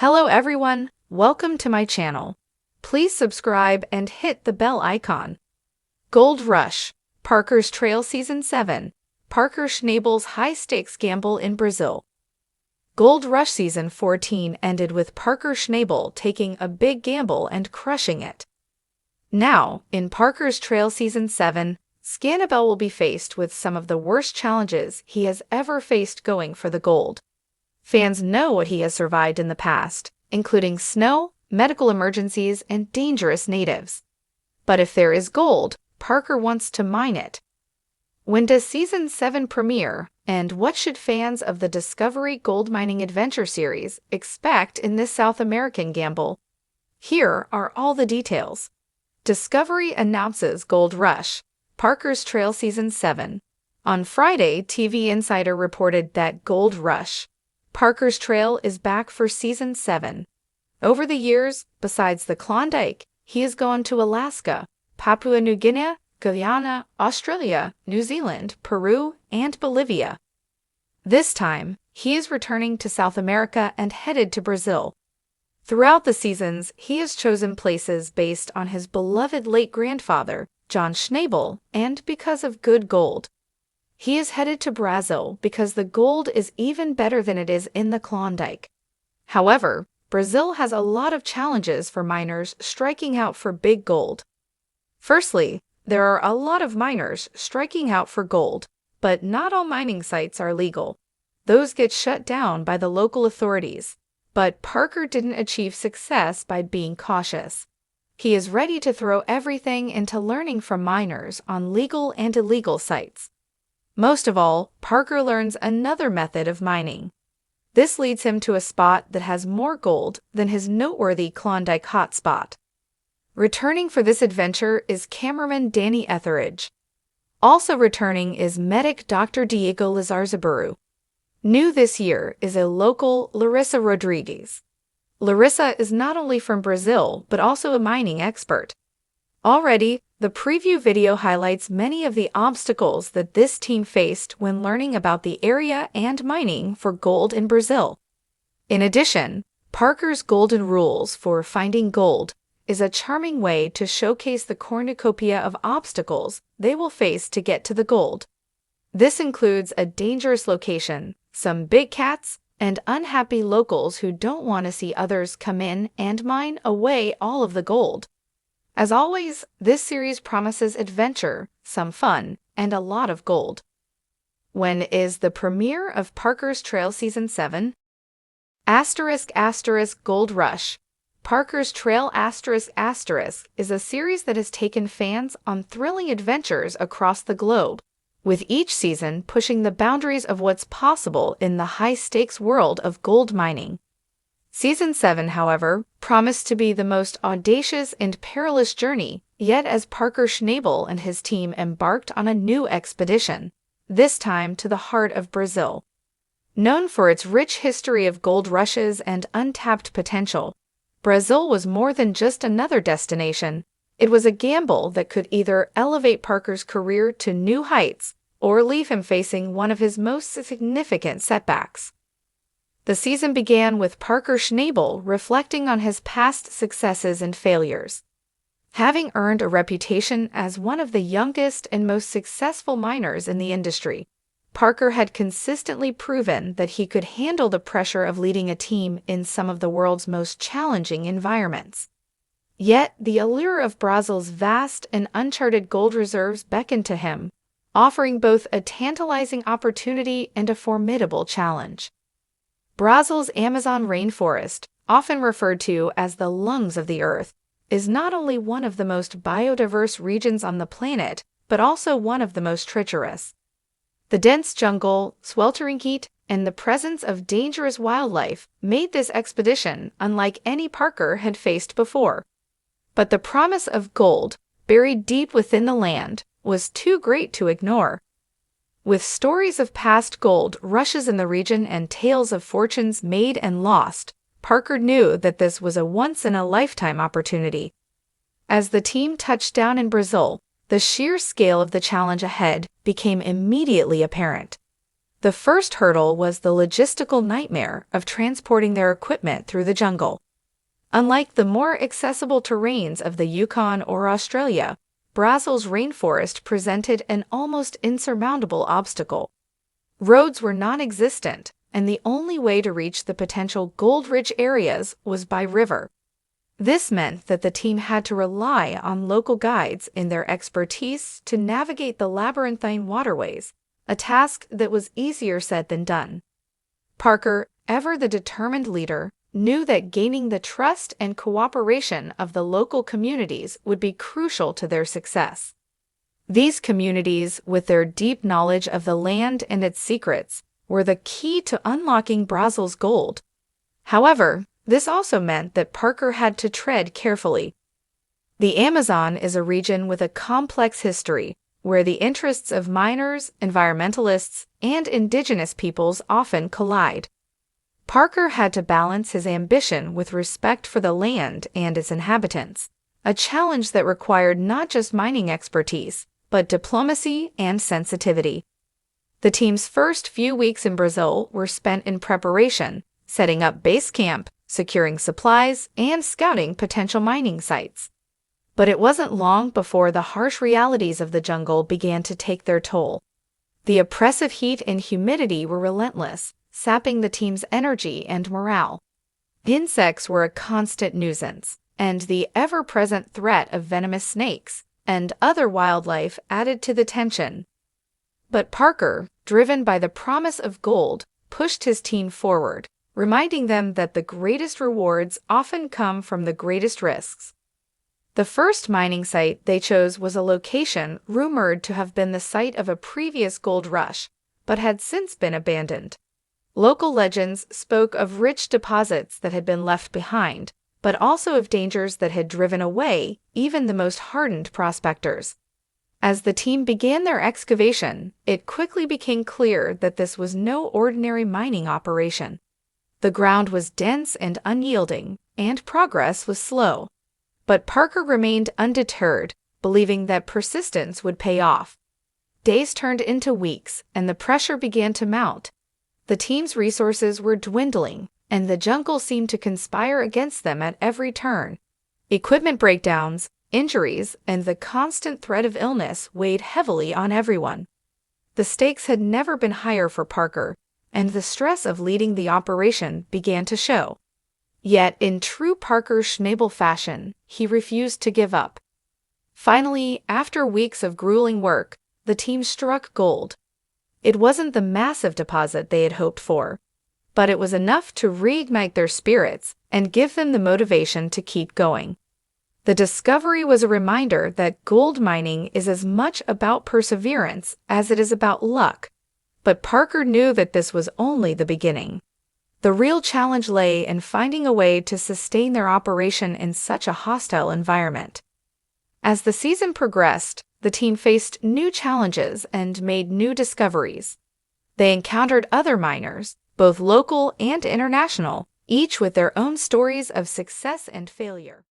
Hello everyone, welcome to my channel. Please subscribe and hit the bell icon. Gold Rush, Parker's Trail Season 7, Parker Schnabel's high-stakes gamble in Brazil. Gold Rush Season 14 ended with Parker Schnabel taking a big gamble and crushing it. Now, in Parker's Trail Season 7, Schnabel will be faced with some of the worst challenges he has ever faced going for the gold. Fans know what he has survived in the past, including snow, medical emergencies, and dangerous natives. But if there is gold, Parker wants to mine it. When does Season 7 premiere, and what should fans of the Discovery Gold Mining Adventure series expect in this South American gamble? Here are all the details. Discovery announces Gold Rush, Parker's Trail Season 7. On Friday, TV Insider reported that Gold Rush, Parker's Trail is back for Season 7. Over the years, besides the Klondike, he has gone to Alaska, Papua New Guinea, Guyana, Australia, New Zealand, Peru, and Bolivia. This time, he is returning to South America and headed to Brazil. Throughout the seasons, he has chosen places based on his beloved late grandfather, John Schnabel, and because of good gold. He is headed to Brazil because the gold is even better than it is in the Klondike. However, Brazil has a lot of challenges for miners striking out for big gold. Firstly, there are a lot of miners striking out for gold, but not all mining sites are legal. Those get shut down by the local authorities. But Parker didn't achieve success by being cautious. He is ready to throw everything into learning from miners on legal and illegal sites. Most of all, Parker learns another method of mining. This leads him to a spot that has more gold than his noteworthy Klondike hotspot. Returning for this adventure is cameraman Danny Etheridge. Also returning is medic Dr. Diego Lizarzaburu. New this year is a local Larissa Rodriguez. Larissa is not only from Brazil, but also a mining expert. Already, the preview video highlights many of the obstacles that this team faced when learning about the area and mining for gold in Brazil. In addition, Parker's Golden Rules for Finding Gold is a charming way to showcase the cornucopia of obstacles they will face to get to the gold. This includes a dangerous location, some big cats, and unhappy locals who don't want to see others come in and mine away all of the gold. As always, this series promises adventure, some fun, and a lot of gold. When is the premiere of Parker's Trail Season 7? *** Gold Rush. Parker's Trail ** is a series that has taken fans on thrilling adventures across the globe, with each season pushing the boundaries of what's possible in the high-stakes world of gold mining. Season 7, however, promised to be the most audacious and perilous journey yet as Parker Schnabel and his team embarked on a new expedition, this time to the heart of Brazil. Known for its rich history of gold rushes and untapped potential, Brazil was more than just another destination. It was a gamble that could either elevate Parker's career to new heights or leave him facing one of his most significant setbacks. The season began with Parker Schnabel reflecting on his past successes and failures. Having earned a reputation as one of the youngest and most successful miners in the industry, Parker had consistently proven that he could handle the pressure of leading a team in some of the world's most challenging environments. Yet, the allure of Brazil's vast and uncharted gold reserves beckoned to him, offering both a tantalizing opportunity and a formidable challenge. Brazil's Amazon rainforest, often referred to as the lungs of the earth, is not only one of the most biodiverse regions on the planet, but also one of the most treacherous. The dense jungle, sweltering heat, and the presence of dangerous wildlife made this expedition unlike any Parker had faced before. But the promise of gold, buried deep within the land, was too great to ignore. With stories of past gold rushes in the region and tales of fortunes made and lost, Parker knew that this was a once-in-a-lifetime opportunity. As the team touched down in Brazil, the sheer scale of the challenge ahead became immediately apparent. The first hurdle was the logistical nightmare of transporting their equipment through the jungle. Unlike the more accessible terrains of the Yukon or Australia, Brazil's rainforest presented an almost insurmountable obstacle. Roads were non-existent, and the only way to reach the potential gold-rich areas was by river. This meant that the team had to rely on local guides in their expertise to navigate the labyrinthine waterways, a task that was easier said than done. Parker, ever the determined leader, knew that gaining the trust and cooperation of the local communities would be crucial to their success. These communities, with their deep knowledge of the land and its secrets, were the key to unlocking Brazil's gold. However, this also meant that Parker had to tread carefully. The Amazon is a region with a complex history, where the interests of miners, environmentalists, and indigenous peoples often collide. Parker had to balance his ambition with respect for the land and its inhabitants, a challenge that required not just mining expertise, but diplomacy and sensitivity. The team's first few weeks in Brazil were spent in preparation, setting up base camp, securing supplies, and scouting potential mining sites. But it wasn't long before the harsh realities of the jungle began to take their toll. The oppressive heat and humidity were relentless, sapping the team's energy and morale. Insects were a constant nuisance, and the ever-present threat of venomous snakes and other wildlife added to the tension. But Parker, driven by the promise of gold, pushed his team forward, reminding them that the greatest rewards often come from the greatest risks. The first mining site they chose was a location rumored to have been the site of a previous gold rush, but had since been abandoned. Local legends spoke of rich deposits that had been left behind, but also of dangers that had driven away even the most hardened prospectors. As the team began their excavation, it quickly became clear that this was no ordinary mining operation. The ground was dense and unyielding, and progress was slow. But Parker remained undeterred, believing that persistence would pay off. Days turned into weeks, and the pressure began to mount. The team's resources were dwindling, and the jungle seemed to conspire against them at every turn. Equipment breakdowns, injuries, and the constant threat of illness weighed heavily on everyone. The stakes had never been higher for Parker, and the stress of leading the operation began to show. Yet, in true Parker Schnabel fashion, he refused to give up. Finally, after weeks of grueling work, the team struck gold. It wasn't the massive deposit they had hoped for, but it was enough to reignite their spirits and give them the motivation to keep going. The discovery was a reminder that gold mining is as much about perseverance as it is about luck. But Parker knew that this was only the beginning. The real challenge lay in finding a way to sustain their operation in such a hostile environment. As the season progressed, the team faced new challenges and made new discoveries. They encountered other miners, both local and international, each with their own stories of success and failure.